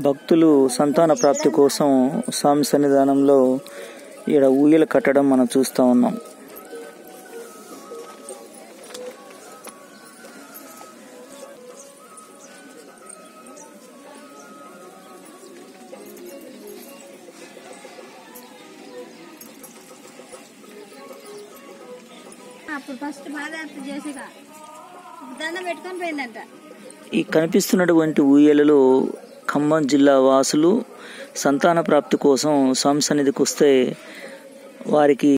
భక్తులు సంతాన ప్రాప్తి కోసం స్వామి సన్నిధానంలో ఈడ ఊయలు కట్టడం మనం చూస్తూ ఉన్నాం. ఈ కనిపిస్తున్నటువంటి ఊయలలో ఖమ్మం జిల్లా వాసులు సంతాన ప్రాప్తి కోసం స్వామి సన్నిధికి వస్తే వారికి